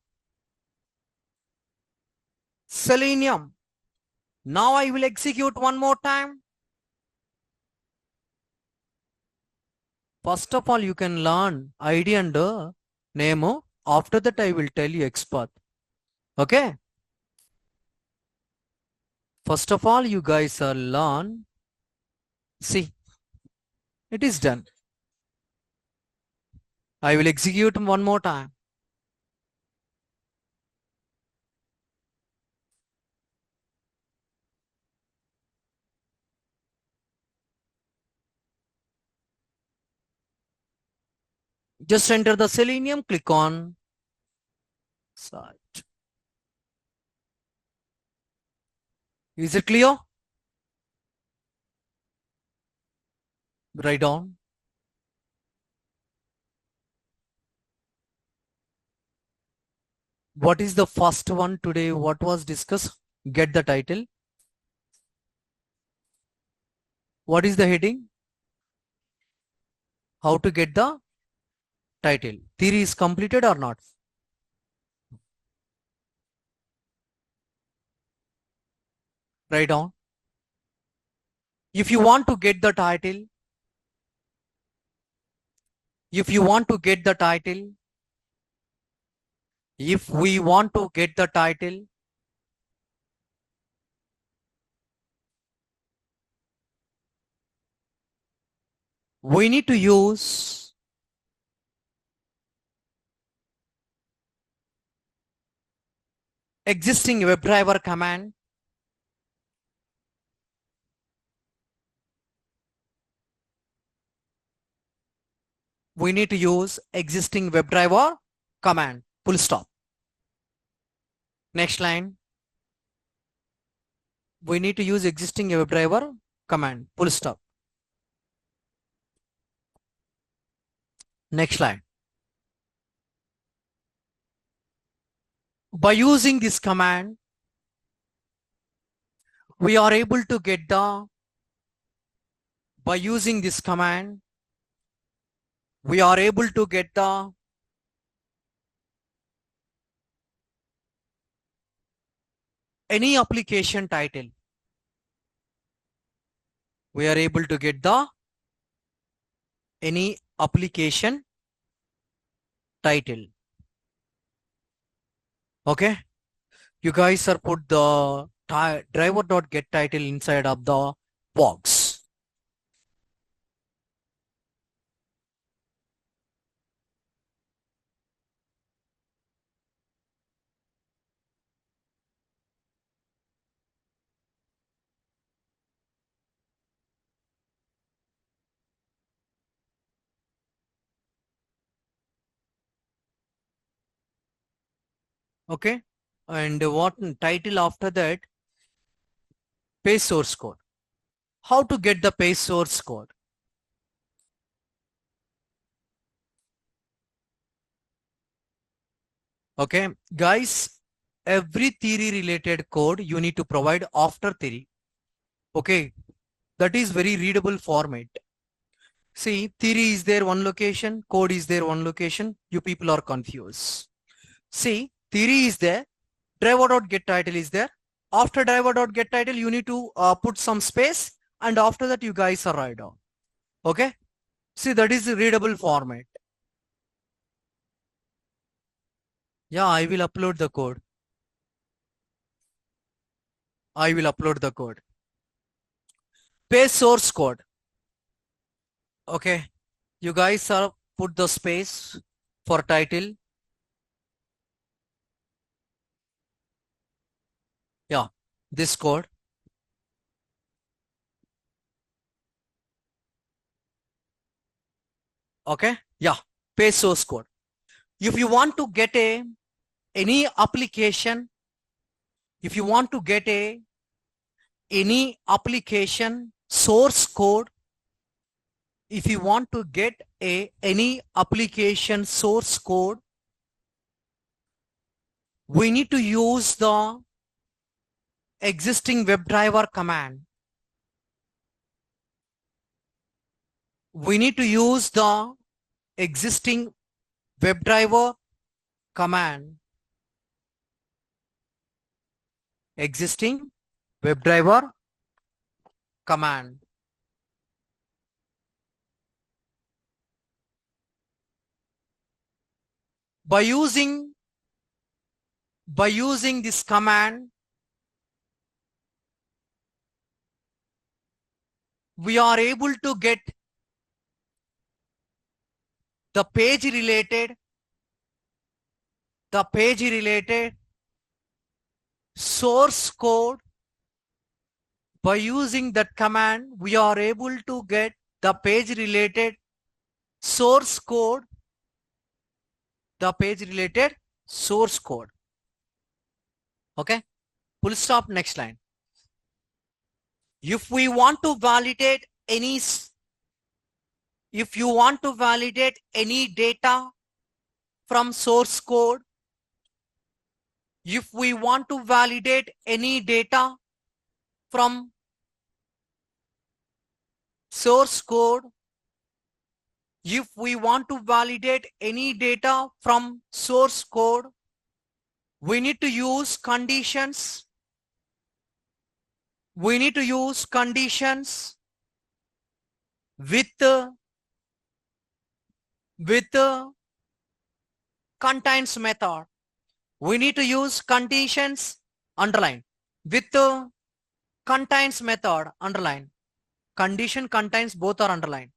Selenium. Now I will execute one more time. First of all, you can learn ID and name. After that, I will tell you expert. Okay. First of all, you guys are learn. See, it is done. I will execute one more time. Just enter the Selenium, click on site. Is it clear? Write down. What is the first one today? What was discussed? Get the title. What is the heading? How to get the title. Theory is completed or not? Write down. If you want to get the title, if we want to get the title, we need to use existing WebDriver command. We need to use existing WebDriver command. Full stop. Next line. We need to use existing WebDriver command. Full stop. Next line. By using this command, we are able to get the, by using this command, we are able to get the any application title. We are able to get the any application title. Okay. You guys are put the driver.get title inside of the box. Okay. And what title after that? Page source code. How to get the page source code? Okay, guys, every theory related code you need to provide after theory. Okay, that is very readable format. See, theory is there one location, code is there one location. You people are confused. See, theory is there. driver.getTitle is there. After driver.getTitle, you need to put some space, and after that you guys are write down. Okay. See, that is the readable format. Yeah, I will upload the code. I will upload the code. Paste source code. Okay. You guys are put the space for title. Yeah, this code. Okay. Yeah, paste source code. If you want to get any application, if you want to get any application source code, if you want to get any application source code, we need to use the existing WebDriver command. We need to use the existing WebDriver command. Existing WebDriver command. By using this command, we are able to get the page related source code. By using that command, we are able to get the page related source code, Okay. Full stop. Next line. If we want to validate any, if you want to validate any data from source code, if we want to validate any data from source code, if we want to validate any data from source code, we need to use conditions. We need to use conditions with contains method. We need to use conditions, underline, with contains method, underline. Condition, contains, both are underlined.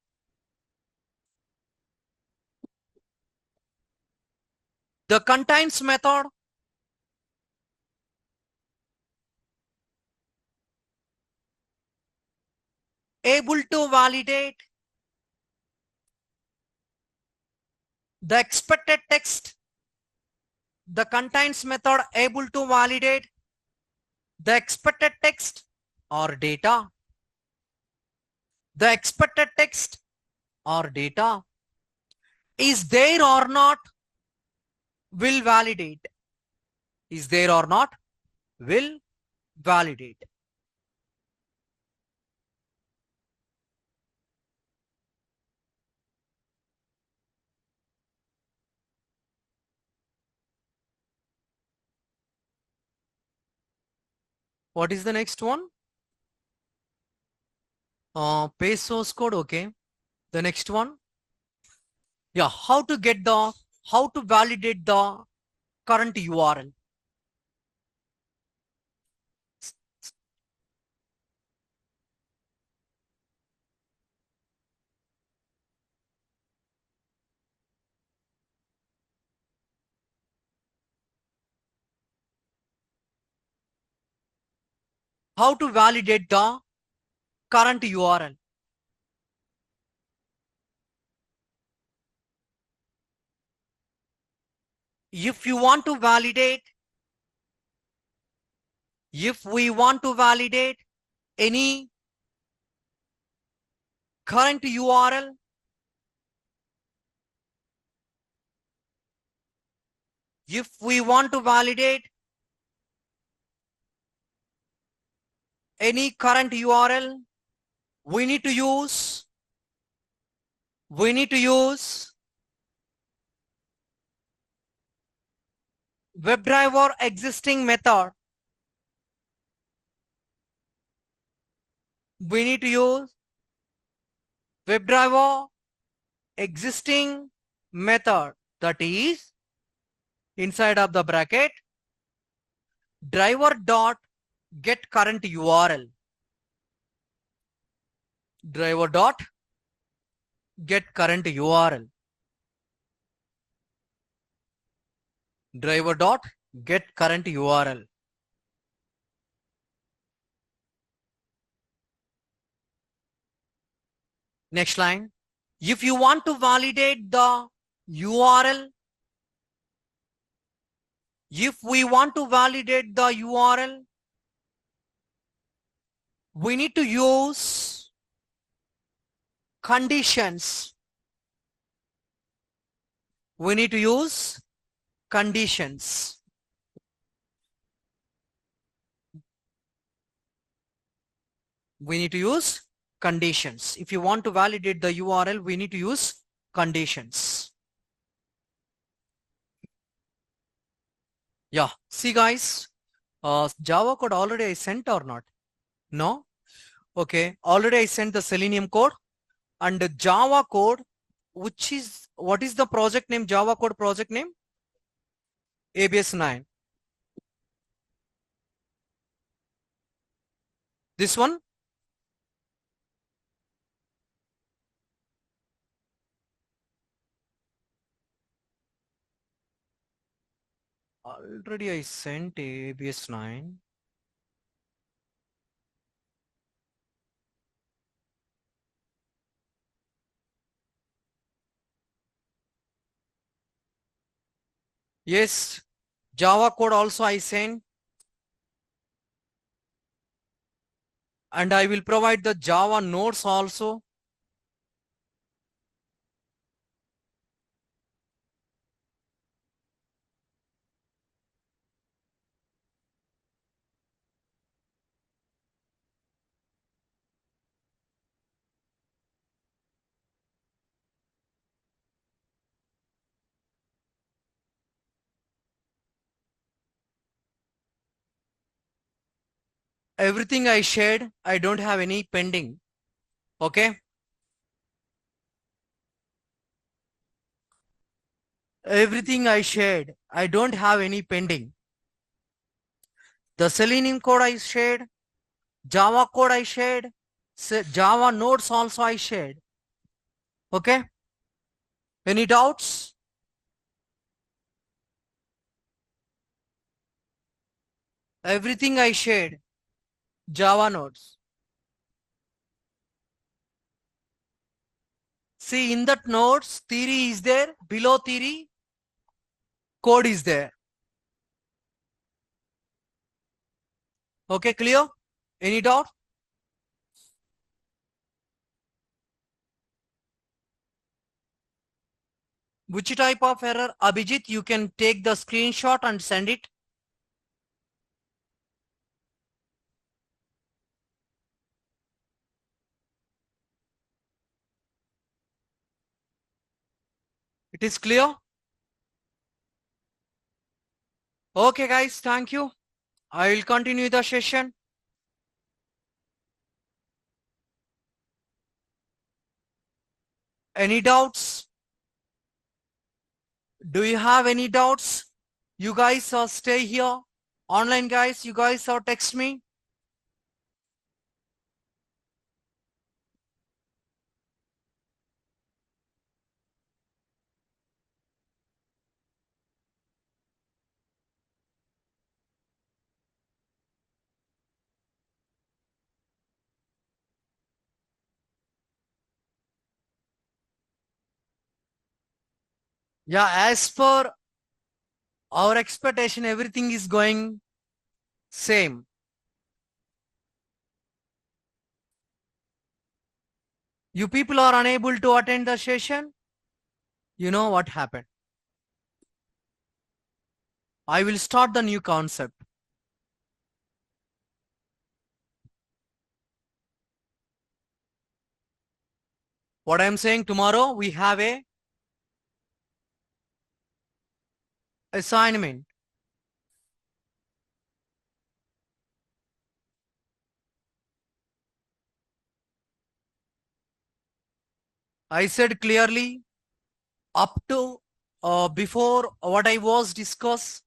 The contains method able to validate the expected text. The contains method able to validate the expected text or data. The expected text or data is there or not will validate. Is there or not will validate. What is the next one? Paste source code. Okay. The next one. Yeah. How to validate the current URL. How to validate the current URL. If we want to validate any current URL, if we want to validate any current URL, we need to use WebDriver existing method. We need to use WebDriver existing method, that is inside of the bracket driver dot get current URL. Driver dot get current URL. Driver dot get current URL. Next line. If you want to validate the URL, if we want to validate the URL, we need to use conditions. We need to use conditions. We need to use conditions. If you want to validate the URL, we need to use conditions. Yeah, see guys, Java code already I sent or not? No? Okay, already I sent the Selenium code and the Java code, which is, what is the project name, Java code project name? ABS 9. This one? Already I sent ABS 9. Yes, Java code also I sent. And I will provide the Java nodes also. Everything I shared, I don't have any pending. Okay. Everything I shared, I don't have any pending. The Selenium code I shared, Java code I shared, Java nodes also I shared. Okay. Any doubts? Everything I shared, Java nodes. See, in that nodes, theory is there. Below theory, code is there. Okay, clear? Any doubt? Which type of error? Abhijit, you can take the screenshot and send it. It is clear? Okay, guys, thank you. I will continue the session. Any doubts? Do you have any doubts? You guys stay here. Online guys, you guys text me. Yeah, as per our expectation, everything is going same. You people are unable to attend the session. You know what happened? I will start the new concept. What I'm saying, tomorrow we have a assignment. I said clearly up to before what I was discussed.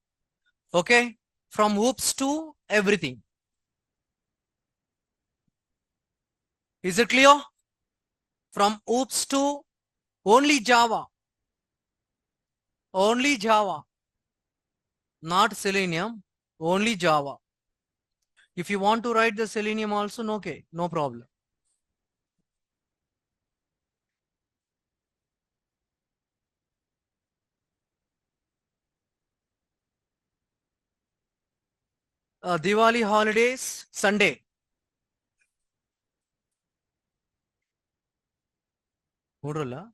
Okay. From hoops to everything. Is it clear? From hoops to only Java. Only Java. Not Selenium. Only Java. If you want to write the Selenium also, okay, no problem. Diwali holidays, Sunday. Mudrilla.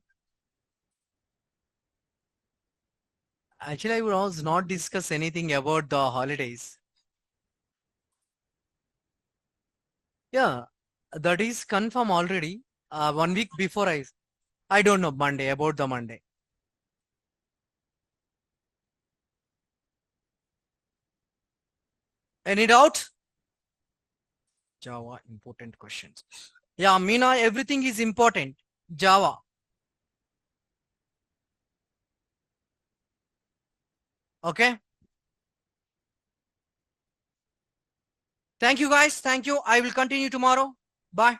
Actually, I was not discuss anything about the holidays. Yeah, that is confirm already. 1 week before I don't know Monday, about the Monday. Any doubt? Java, important questions. Yeah, Meena, everything is important. Java. Okay. Thank you guys. Thank you. I will continue tomorrow. Bye.